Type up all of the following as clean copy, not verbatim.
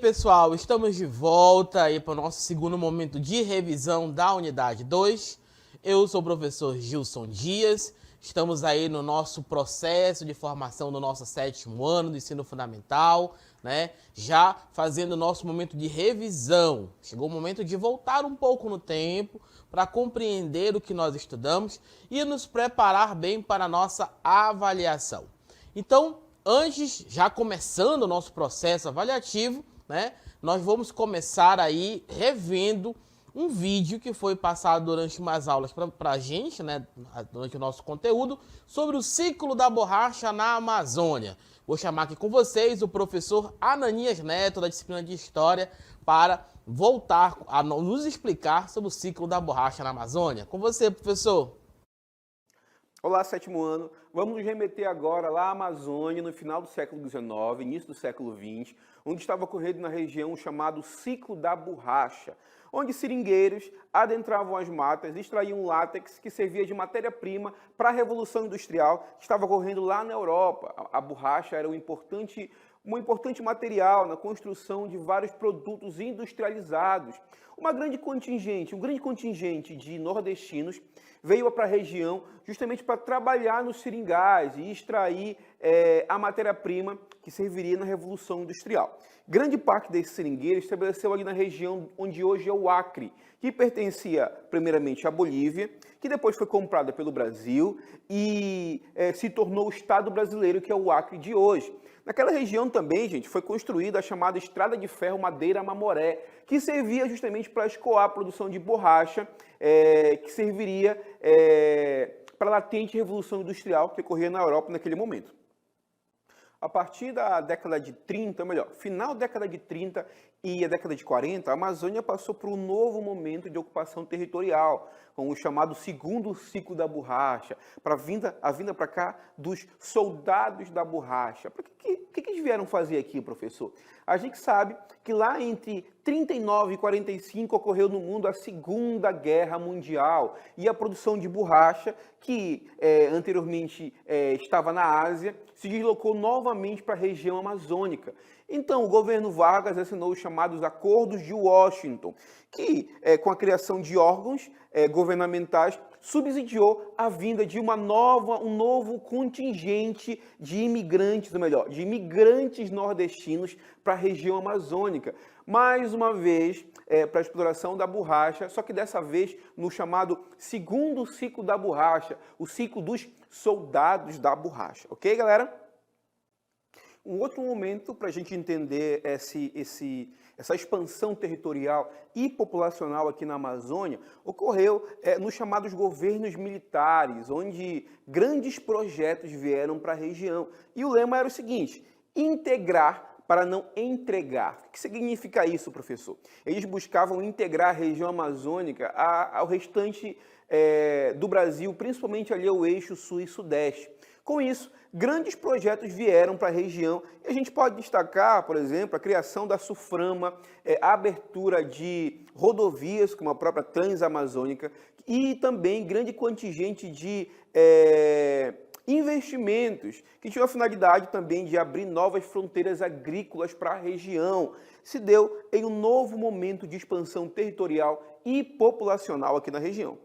pessoal, estamos de volta aí para o nosso segundo momento de revisão da unidade 2. Eu sou o professor Gilson Dias, estamos aí no nosso processo de formação do nosso 7º ano do ensino fundamental, né? Já fazendo o nosso momento de revisão. Chegou o momento de voltar um pouco no tempo para compreender o que nós estudamos e nos preparar bem para a nossa avaliação. Então, antes, já começando o nosso processo avaliativo, né, nós vamos começar aí revendo um vídeo que foi passado durante umas aulas para a gente, né, durante o nosso conteúdo, sobre o ciclo da borracha na Amazônia. Vou chamar aqui com vocês o professor Ananias Neto, da disciplina de História, para voltar a nos explicar sobre o ciclo da borracha na Amazônia. Com você, professor. Olá, 7º ano. Vamos nos remeter agora lá à Amazônia, no final do século XIX, início do século XX, onde estava ocorrendo na região chamado ciclo da borracha, onde seringueiros adentravam as matas, extraíam látex que servia de matéria-prima para a Revolução Industrial que estava ocorrendo lá na Europa. A borracha era um importante material na construção de vários produtos industrializados. Um grande contingente de nordestinos veio para a região justamente para trabalhar nos seringais e extrair a matéria-prima que serviria na Revolução Industrial. Grande parte desses seringueiros estabeleceu ali na região onde hoje é o Acre, que pertencia primeiramente à Bolívia, que depois foi comprada pelo Brasil e se tornou o Estado brasileiro, que é o Acre de hoje. Naquela região também, gente, foi construída a chamada Estrada de Ferro Madeira Mamoré, que servia justamente para escoar a produção de borracha, que serviria para a latente revolução industrial que ocorria na Europa naquele momento. A partir da década de 30, final da década de 30 e a década de 40, a Amazônia passou por um novo momento de ocupação territorial, com o chamado segundo ciclo da borracha, a vinda para cá dos soldados da borracha. O que eles vieram fazer aqui, professor? A gente sabe que lá entre 39 e 45 ocorreu no mundo a Segunda Guerra Mundial e a produção de borracha, que anteriormente estava na Ásia, se deslocou novamente para a região amazônica. Então, o governo Vargas assinou os chamados Acordos de Washington, que, com a criação de órgãos governamentais, subsidiou a vinda de um novo contingente de imigrantes, ou melhor, de imigrantes nordestinos para a região amazônica. Mais uma vez, para a exploração da borracha, só que dessa vez no chamado segundo ciclo da borracha, o ciclo dos soldados da borracha. Ok, galera? Um outro momento para a gente entender essa expansão territorial e populacional aqui na Amazônia ocorreu nos chamados governos militares, onde grandes projetos vieram para a região. E o lema era o seguinte: integrar para não entregar. O que significa isso, professor? Eles buscavam integrar a região amazônica ao restante do Brasil, principalmente ali ao eixo sul e sudeste. Com isso, grandes projetos vieram para a região e a gente pode destacar, por exemplo, a criação da SUFRAMA, a abertura de rodovias, como a própria Transamazônica, e também grande contingente de investimentos que tinham a finalidade também de abrir novas fronteiras agrícolas para a região. Se deu em um novo momento de expansão territorial e populacional aqui na região.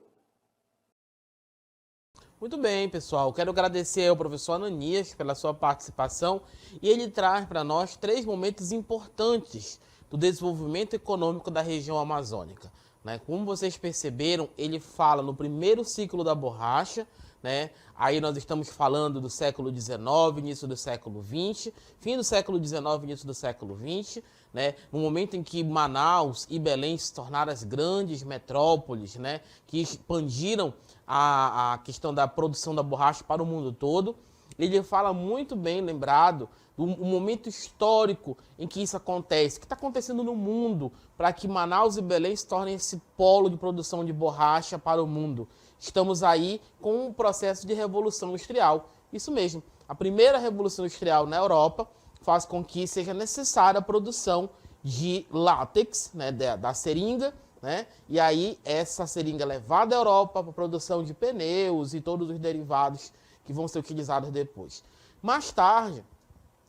Muito bem, pessoal. Quero agradecer ao professor Ananias pela sua participação e ele traz para nós 3 momentos importantes do desenvolvimento econômico da região amazônica, né? Como vocês perceberam, ele fala no primeiro ciclo da borracha, né? Aí nós estamos falando do século XIX, início do século XX, fim do século XIX, início do século XX, né? No momento em que Manaus e Belém se tornaram as grandes metrópoles, né? Que expandiram a questão da produção da borracha para o mundo todo. Ele fala muito bem, lembrado, do momento histórico em que isso acontece, o que está acontecendo no mundo para que Manaus e Belém se tornem esse polo de produção de borracha para o mundo. Estamos aí com um processo de revolução industrial. Isso mesmo, a primeira revolução industrial na Europa faz com que seja necessária a produção de látex, né, da seringa, né? E aí essa seringa é levada à Europa para a produção de pneus e todos os derivados que vão ser utilizados depois. Mais tarde,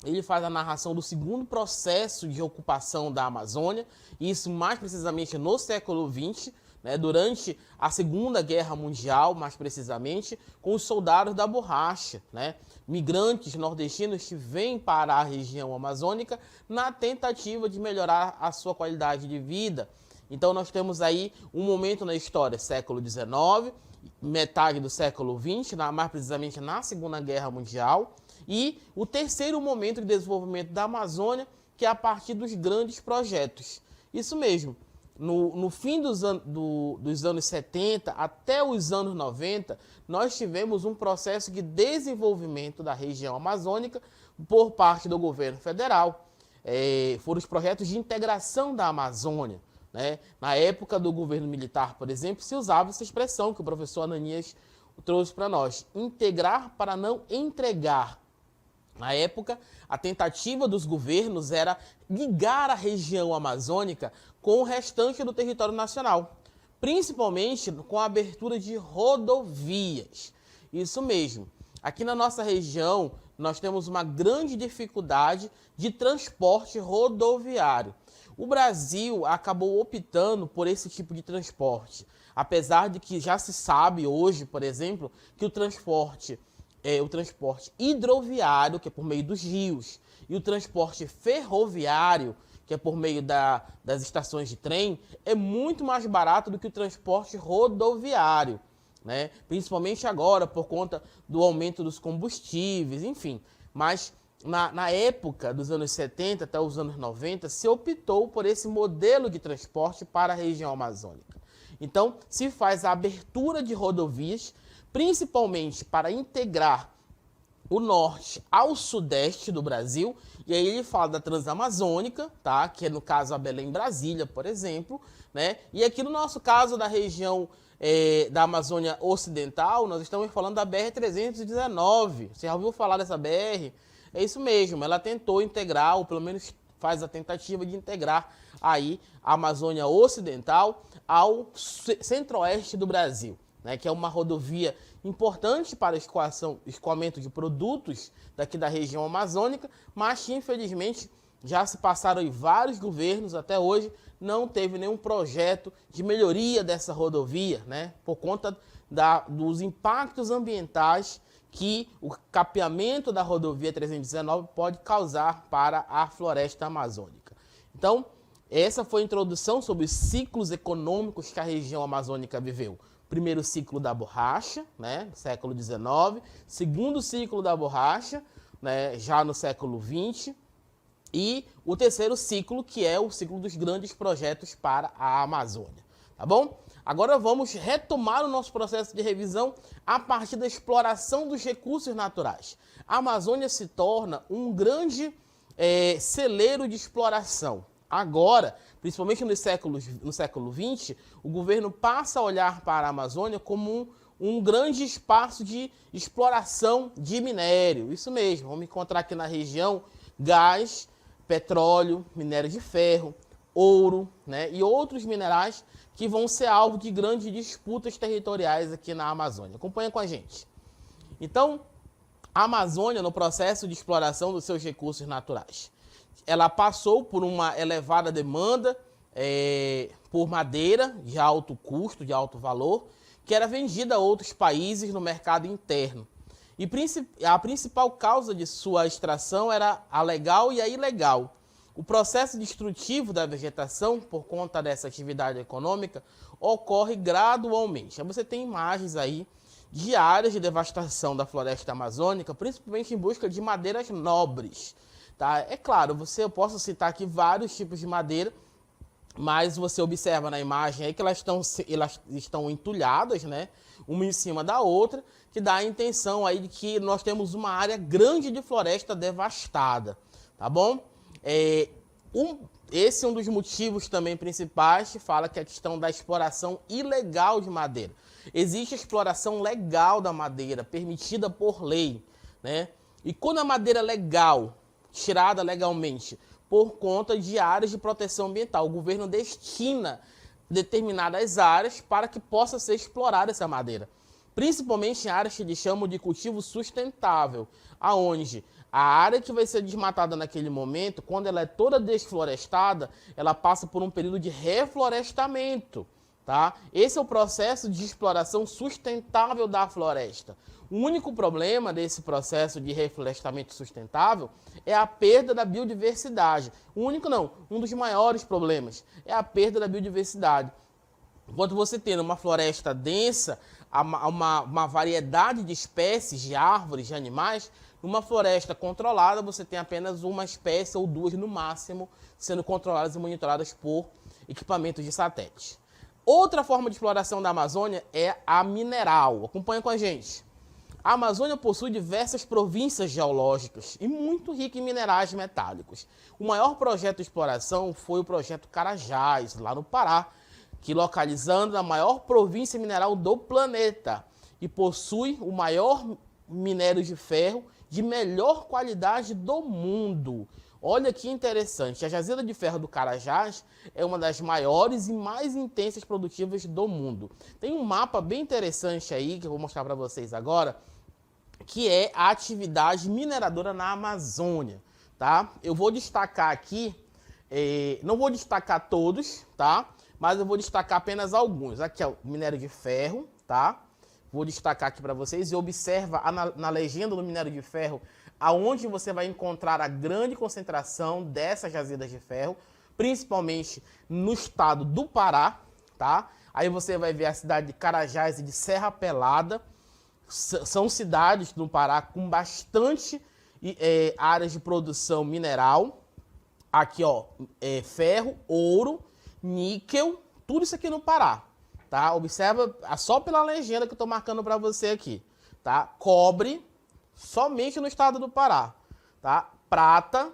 ele faz a narração do segundo processo de ocupação da Amazônia, isso mais precisamente no século XX, né, durante a Segunda Guerra Mundial, mais precisamente, com os soldados da borracha, né, migrantes nordestinos que vêm para a região amazônica na tentativa de melhorar a sua qualidade de vida. Então nós temos aí um momento na história, século XIX, metade do século XX, mais precisamente na Segunda Guerra Mundial, e o terceiro momento de desenvolvimento da Amazônia, que é a partir dos grandes projetos. Isso mesmo, no fim dos anos 70 até os anos 90, nós tivemos um processo de desenvolvimento da região amazônica por parte do governo federal. Foram os projetos de integração da Amazônia, né? Na época do governo militar, por exemplo, se usava essa expressão que o professor Ananias trouxe para nós, integrar para não entregar. Na época, a tentativa dos governos era ligar a região amazônica com o restante do território nacional, principalmente com a abertura de rodovias. Isso mesmo. Aqui na nossa região, nós temos uma grande dificuldade de transporte rodoviário. O Brasil acabou optando por esse tipo de transporte, apesar de que já se sabe hoje, por exemplo, que o transporte hidroviário, que é por meio dos rios, e o transporte ferroviário, que é por meio das estações de trem, é muito mais barato do que o transporte rodoviário, né? Principalmente agora, por conta do aumento dos combustíveis, enfim. Mas na época dos anos 70 até os anos 90, se optou por esse modelo de transporte para a região amazônica. Então, se faz a abertura de rodovias, principalmente para integrar o norte ao sudeste do Brasil, e aí ele fala da Transamazônica, tá? Que é no caso a Belém-Brasília, por exemplo, né? E aqui no nosso caso da região da Amazônia Ocidental, nós estamos falando da BR-319. Você já ouviu falar dessa BR? É isso mesmo, ela tentou integrar, ou pelo menos faz a tentativa de integrar aí a Amazônia Ocidental ao centro-oeste do Brasil, né, que é uma rodovia importante para escoamento de produtos daqui da região amazônica, mas que infelizmente já se passaram aí vários governos, até hoje não teve nenhum projeto de melhoria dessa rodovia, né, por conta dos impactos ambientais que o capeamento da rodovia 319 pode causar para a floresta amazônica. Então, essa foi a introdução sobre os ciclos econômicos que a região amazônica viveu. Primeiro ciclo da borracha, né, século XIX. Segundo ciclo da borracha, né, já no século XX. E o terceiro ciclo, que é o ciclo dos grandes projetos para a Amazônia. Tá bom? Agora vamos retomar o nosso processo de revisão a partir da exploração dos recursos naturais. A Amazônia se torna um grande celeiro de exploração. Agora, principalmente no século XX, o governo passa a olhar para a Amazônia como um grande espaço de exploração de minério. Isso mesmo, vamos encontrar aqui na região gás, petróleo, minério de ferro, ouro, né, e outros minerais que vão ser alvo de grandes disputas territoriais aqui na Amazônia. Acompanha com a gente. Então, a Amazônia, no processo de exploração dos seus recursos naturais, ela passou por uma elevada demanda por madeira de alto custo, de alto valor, que era vendida a outros países no mercado interno. E a principal causa de sua extração era a legal e a ilegal. O processo destrutivo da vegetação, por conta dessa atividade econômica, ocorre gradualmente. Você tem imagens aí de áreas de devastação da floresta amazônica, principalmente em busca de madeiras nobres. Tá? É claro, eu posso citar aqui vários tipos de madeira, mas você observa na imagem aí que elas estão entulhadas, né, uma em cima da outra, que dá a intenção aí de que nós temos uma área grande de floresta devastada, tá bom? Esse é um dos motivos também principais que fala que é a questão da exploração ilegal de madeira. Existe a exploração legal da madeira, permitida por lei, né? E quando a madeira legal, tirada legalmente, por conta de áreas de proteção ambiental, o governo destina determinadas áreas para que possa ser explorada essa madeira. Principalmente em áreas que eles chamam de cultivo sustentável, aonde A área que vai ser desmatada naquele momento, quando ela é toda desflorestada, ela passa por um período de reflorestamento, tá? Esse é o processo de exploração sustentável da floresta. O único problema desse processo de reflorestamento sustentável é a perda da biodiversidade. O único não, um dos maiores problemas é a perda da biodiversidade. Enquanto você tem uma floresta densa, uma variedade de espécies, de árvores, de animais, numa floresta controlada você tem apenas uma espécie ou duas no máximo sendo controladas e monitoradas por equipamentos de satélite. Outra forma de exploração da Amazônia é a mineral. Acompanha com a gente. A Amazônia possui diversas províncias geológicas e muito rica em minerais metálicos. O maior projeto de exploração foi o projeto Carajás, lá no Pará, que localizando a maior província mineral do planeta e possui o maior minério de ferro de melhor qualidade do mundo. Olha que interessante, a jazida de ferro do Carajás é uma das maiores e mais intensas produtivas do mundo. Tem um mapa bem interessante aí, que eu vou mostrar para vocês agora, que é a atividade mineradora na Amazônia, tá? Eu vou destacar aqui, não vou destacar todos, tá? Mas eu vou destacar apenas alguns. Aqui é o minério de ferro, tá? Vou destacar aqui para vocês e observa na legenda do minério de ferro aonde você vai encontrar a grande concentração dessas jazidas de ferro, principalmente no estado do Pará, tá? Aí você vai ver a cidade de Carajás e de Serra Pelada. São cidades no Pará com bastante áreas de produção mineral. Aqui, ó, ferro, ouro, níquel, tudo isso aqui no Pará, tá? Observa só pela legenda que eu tô marcando para você aqui, tá? Cobre, somente no estado do Pará, tá? Prata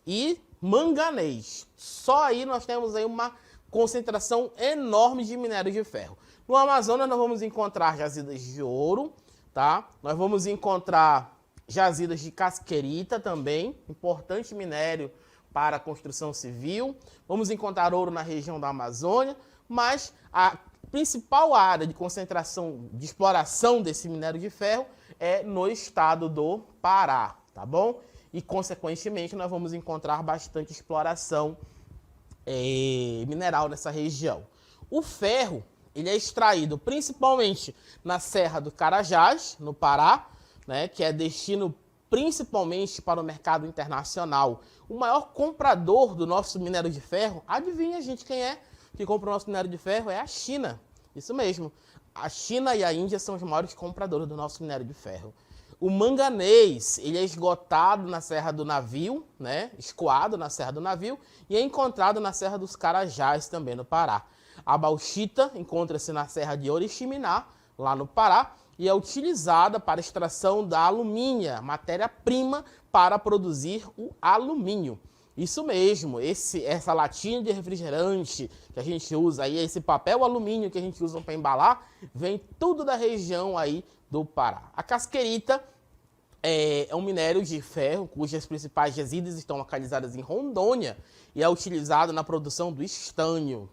e manganês. Só aí nós temos aí uma concentração enorme de minério de ferro. No Amazonas nós vamos encontrar jazidas de ouro, tá? Nós vamos encontrar jazidas de casquerita também, importante minério para a construção civil. Vamos encontrar ouro na região da Amazônia, mas a principal área de concentração, de exploração desse minério de ferro é no estado do Pará, tá bom? E, consequentemente, nós vamos encontrar bastante exploração mineral nessa região. O ferro, ele é extraído principalmente na Serra do Carajás, no Pará, né, que é destino principalmente para o mercado internacional. O maior comprador do nosso minério de ferro, adivinha, gente, quem é que compra o nosso minério de ferro? É a China. Isso mesmo. A China e a Índia são os maiores compradores do nosso minério de ferro. O manganês, ele é esgotado na Serra do Navio, né? Escoado na Serra do Navio e é encontrado na Serra dos Carajás, também no Pará. A bauxita encontra-se na Serra de Oriximiná, lá no Pará, e é utilizada para a extração da alumínio, matéria-prima para produzir o alumínio. Isso mesmo, essa latinha de refrigerante que a gente usa aí, esse papel alumínio que a gente usa para embalar, vem tudo da região aí do Pará. A casquerita é um minério de ferro cujas principais jazidas estão localizadas em Rondônia e é utilizado na produção do estanho.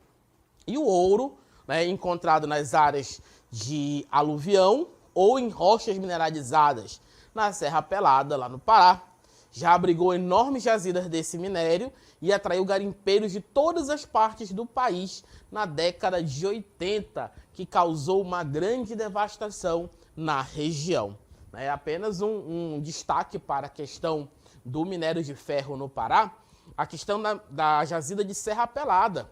E o ouro, né, encontrado nas áreas de aluvião ou em rochas mineralizadas na Serra Pelada, lá no Pará. Já abrigou enormes jazidas desse minério e atraiu garimpeiros de todas as partes do país na década de 80, que causou uma grande devastação na região. É apenas um destaque para a questão do minério de ferro no Pará, a questão da jazida de Serra Pelada.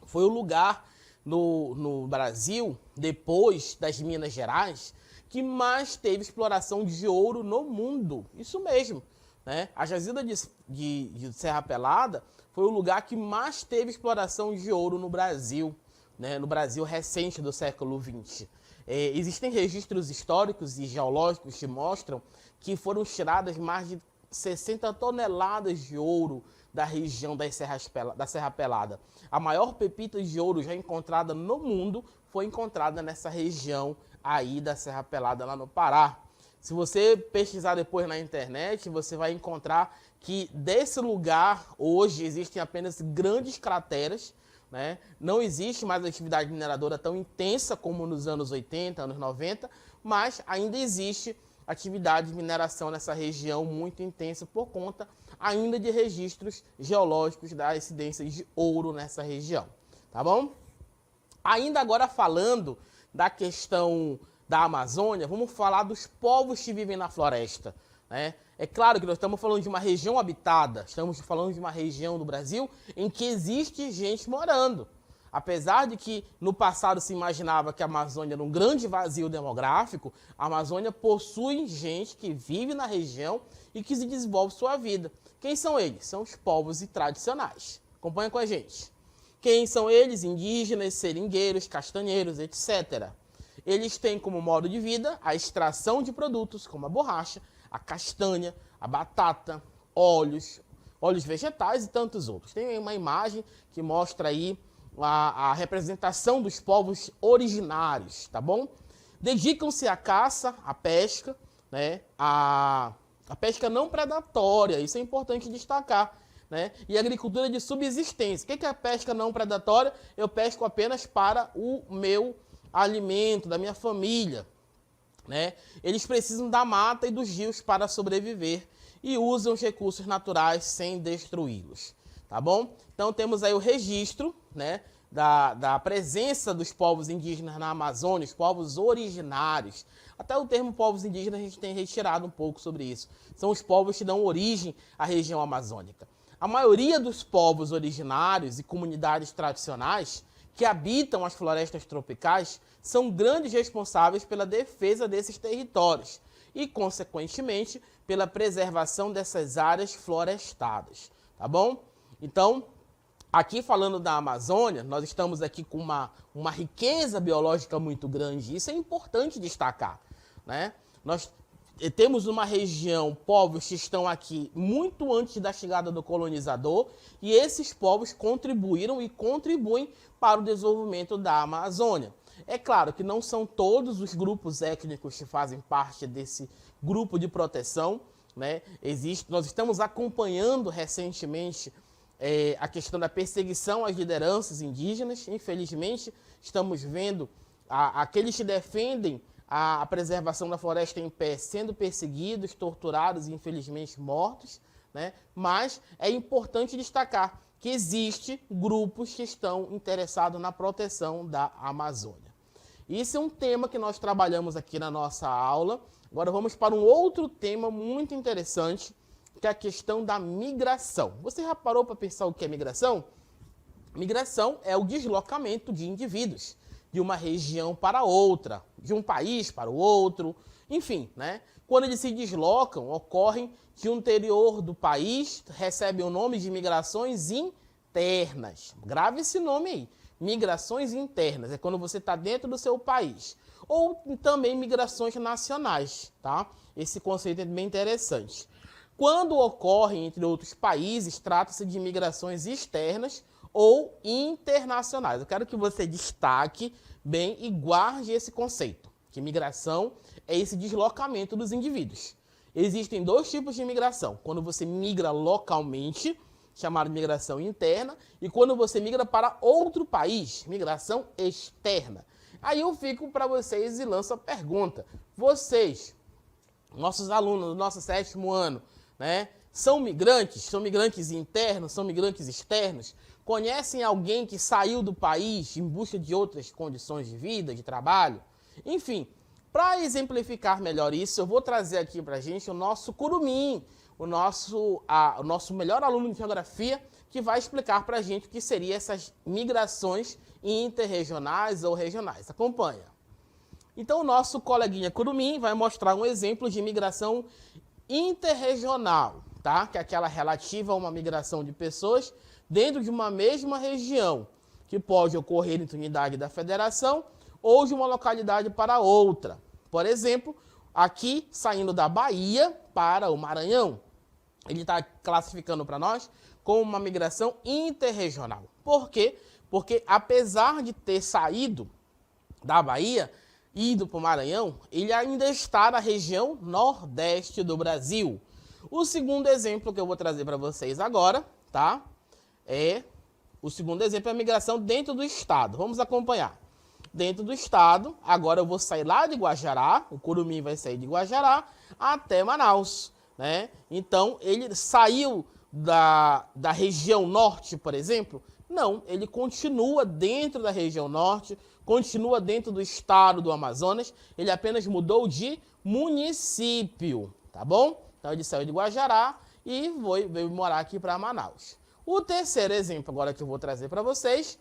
Foi o lugar no Brasil, depois das Minas Gerais, que mais teve exploração de ouro no mundo. Isso mesmo. Né? A jazida de Serra Pelada foi o lugar que mais teve exploração de ouro no Brasil, né? No Brasil recente do século XX. Existem registros históricos e geológicos que mostram que foram tiradas mais de 60 toneladas de ouro da região da Serra Pelada. A maior pepita de ouro já encontrada no mundo foi encontrada nessa região aí da Serra Pelada, lá no Pará. Se você pesquisar depois na internet, você vai encontrar que desse lugar hoje existem apenas grandes crateras, né? Não existe mais atividade mineradora tão intensa como nos anos 80, anos 90, mas ainda existe atividade de mineração nessa região muito intensa por conta ainda de registros geológicos da incidência de ouro nessa região, tá bom? Ainda agora falando da questão da Amazônia, vamos falar dos povos que vivem na floresta, né? É claro que nós estamos falando de uma região habitada, estamos falando de uma região do Brasil em que existe gente morando. Apesar de que no passado se imaginava que a Amazônia era um grande vazio demográfico, a Amazônia possui gente que vive na região e que se desenvolve sua vida. Quem são eles? São os povos tradicionais. Acompanha com a gente. Quem são eles? Indígenas, seringueiros, castanheiros, etc. Eles têm como modo de vida a extração de produtos como a borracha, a castanha, a batata, óleos vegetais e tantos outros. Tem uma imagem que mostra aí a representação dos povos originários, tá bom? Dedicam-se à caça, à pesca, né? A pesca não predatória, isso é importante destacar, né? E a agricultura de subsistência. O que é a pesca não predatória? Eu pesco apenas para o meu alimento, da minha família, né? Eles precisam da mata e dos rios para sobreviver e usam os recursos naturais sem destruí-los, tá bom? Então temos aí o registro, né, da presença dos povos indígenas na Amazônia, os povos originários. Até o termo povos indígenas a gente tem retirado um pouco sobre isso. São os povos que dão origem à região amazônica. A maioria dos povos originários e comunidades tradicionais que habitam as florestas tropicais são grandes responsáveis pela defesa desses territórios e, consequentemente, pela preservação dessas áreas florestadas, tá bom? Então, aqui falando da Amazônia, nós estamos aqui com uma riqueza biológica muito grande, isso é importante destacar, né? Nós temos uma região, povos que estão aqui muito antes da chegada do colonizador, e esses povos contribuíram e contribuem para o desenvolvimento da Amazônia. É claro que não são todos os grupos étnicos que fazem parte desse grupo de proteção, né? Nós estamos acompanhando recentemente a questão da perseguição às lideranças indígenas. Infelizmente, estamos vendo aqueles que defendem a preservação da floresta em pé sendo perseguidos, torturados e infelizmente mortos, né? Mas é importante destacar que existem grupos que estão interessados na proteção da Amazônia. Isso é um tema que nós trabalhamos aqui na nossa aula. Agora vamos para um outro tema muito interessante, que é a questão da migração. Você já parou para pensar o que é migração? Migração é o deslocamento de indivíduos de uma região para outra, de um país para o outro, enfim, né? Quando eles se deslocam, ocorrem que o interior do país recebe o nome de migrações internas. Grave esse nome aí, migrações internas, é quando você está dentro do seu país. Ou também migrações nacionais, tá? Esse conceito é bem interessante. Quando ocorrem entre outros países, trata-se de migrações externas ou internacionais. Eu quero que você destaque bem e guarde esse conceito, que migração é esse deslocamento dos indivíduos. Existem dois tipos de migração. Quando você migra localmente, chamada de migração interna, e quando você migra para outro país, migração externa. Aí eu fico para vocês e lanço a pergunta. Vocês, nossos alunos do nosso 7º ano, né, são migrantes? São migrantes internos? São migrantes externos? Conhecem alguém que saiu do país em busca de outras condições de vida, de trabalho? Enfim, para exemplificar melhor isso, eu vou trazer aqui para a gente o nosso curumim, o nosso melhor aluno de geografia, que vai explicar para a gente o que seriam essas migrações interregionais ou regionais. Acompanha. Então, o nosso coleguinha curumim vai mostrar um exemplo de migração interregional, tá? Que é aquela relativa a uma migração de pessoas dentro de uma mesma região, que pode ocorrer entre unidade da federação ou de uma localidade para outra. Por exemplo, aqui saindo da Bahia para o Maranhão, ele está classificando para nós como uma migração interregional. Por quê? Porque apesar de ter saído da Bahia, ido para o Maranhão, ele ainda está na região nordeste do Brasil. O segundo exemplo que eu vou trazer para vocês agora, tá? O segundo exemplo é a migração dentro do estado. Vamos acompanhar. dentro do estado. Agora eu vou sair lá de Guajará, o curumim vai sair de Guajará até Manaus, né? Então, ele saiu da região norte, por exemplo? Não, ele continua dentro da região norte, continua dentro do estado do Amazonas, ele apenas mudou de município, tá bom? Então, ele saiu de Guajará e veio morar aqui para Manaus. O terceiro exemplo agora que eu vou trazer para vocês,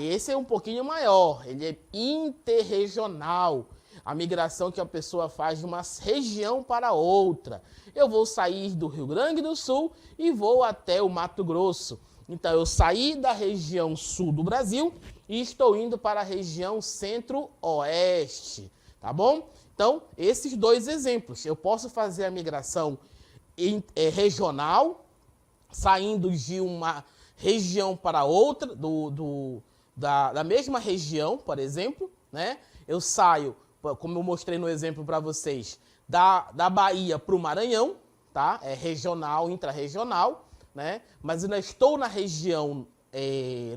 esse é um pouquinho maior, ele é interregional. A migração que a pessoa faz de uma região para outra. Eu vou sair do Rio Grande do Sul e vou até o Mato Grosso. Então, eu saí da região sul do Brasil e estou indo para a região centro-oeste, tá bom? Então, esses dois exemplos. Eu posso fazer a migração regional, saindo de uma região para outra, da mesma região, por exemplo, né? Eu saio, como eu mostrei no exemplo para vocês, da Bahia para o Maranhão, tá? É regional, intrarregional, né? Mas ainda estou na região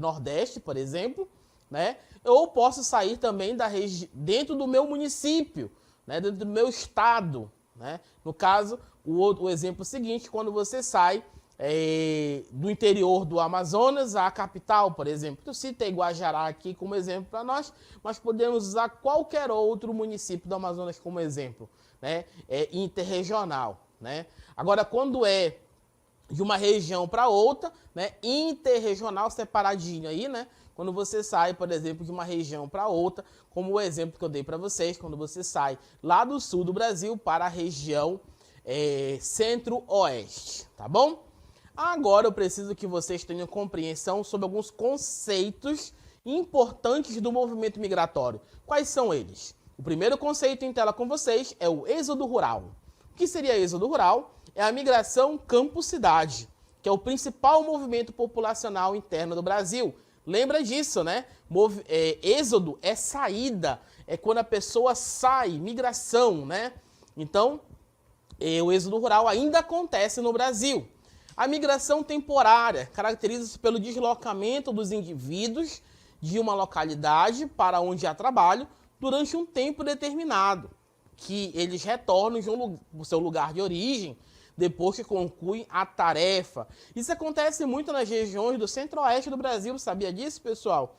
Nordeste, por exemplo, né? Ou posso sair também dentro do meu município, né? Dentro do meu estado, né? No caso, o exemplo seguinte, quando você sai do interior do Amazonas à capital, por exemplo. Eu citei Guajará aqui como exemplo para nós, mas podemos usar qualquer outro município do Amazonas como exemplo, né? É interregional, né? Agora, quando é de uma região para outra, né? Interregional separadinho aí, né? Quando você sai, por exemplo, de uma região para outra, como o exemplo que eu dei para vocês, quando você sai lá do sul do Brasil para a região centro-oeste, tá bom? Agora eu preciso que vocês tenham compreensão sobre alguns conceitos importantes do movimento migratório. Quais são eles? O primeiro conceito em tela com vocês é o êxodo rural. O que seria êxodo rural? É a migração campo-cidade, que é o principal movimento populacional interno do Brasil. Lembra disso, né? Êxodo é saída, é quando a pessoa sai, migração, né? Então, o êxodo rural ainda acontece no Brasil. A migração temporária caracteriza-se pelo deslocamento dos indivíduos de uma localidade para onde há trabalho durante um tempo determinado, que eles retornam ao seu lugar de origem depois que concluem a tarefa. Isso acontece muito nas regiões do centro-oeste do Brasil, sabia disso, pessoal?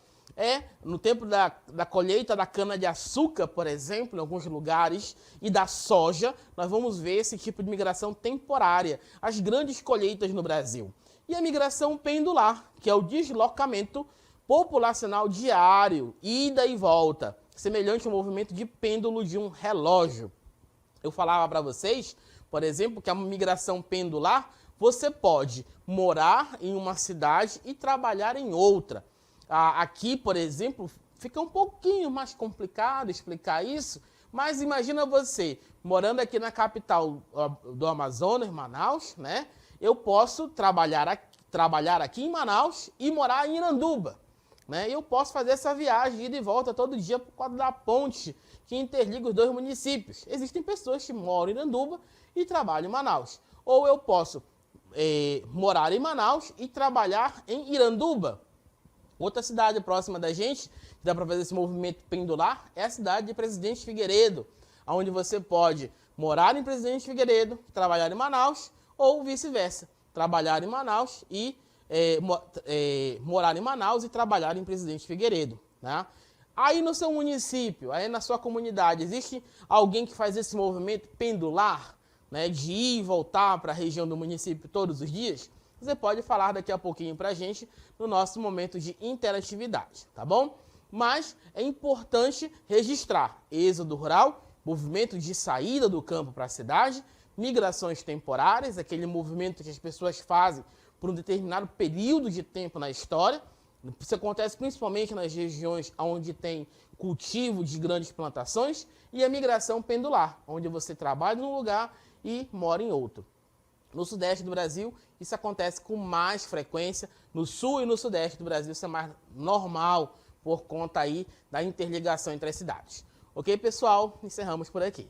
No tempo da colheita da cana-de-açúcar, por exemplo, em alguns lugares, e da soja, nós vamos ver esse tipo de migração temporária, as grandes colheitas no Brasil. E a migração pendular, que é o deslocamento populacional diário, ida e volta, semelhante ao movimento de pêndulo de um relógio. Eu falava para vocês, por exemplo, que a migração pendular, você pode morar em uma cidade e trabalhar em outra. Aqui, por exemplo, fica um pouquinho mais complicado explicar isso, mas imagina você, morando aqui na capital do Amazonas, Manaus, né? Eu posso trabalhar aqui em Manaus e morar em Iranduba, né? Eu posso fazer essa viagem de ida e volta todo dia por causa da ponte que interliga os dois municípios. Existem pessoas que moram em Iranduba e trabalham em Manaus. Ou eu posso morar em Manaus e trabalhar em Iranduba. Outra cidade próxima da gente, que dá para fazer esse movimento pendular, é a cidade de Presidente Figueiredo, onde você pode morar em Presidente Figueiredo, trabalhar em Manaus, ou vice-versa, trabalhar em Manaus e morar em Manaus e trabalhar em Presidente Figueiredo, né? Aí no seu município, aí na sua comunidade, existe alguém que faz esse movimento pendular, né, de ir e voltar para a região do município todos os dias? Você pode falar daqui a pouquinho para a gente no nosso momento de interatividade, tá bom? Mas é importante registrar êxodo rural, movimento de saída do campo para a cidade, migrações temporárias, aquele movimento que as pessoas fazem por um determinado período de tempo na história. Isso acontece principalmente nas regiões onde tem cultivo de grandes plantações, e a migração pendular, onde você trabalha num lugar e mora em outro. No sudeste do Brasil, isso acontece com mais frequência. No sul e no sudeste do Brasil, isso é mais normal por conta aí da interligação entre as cidades. Ok, pessoal? Encerramos por aqui.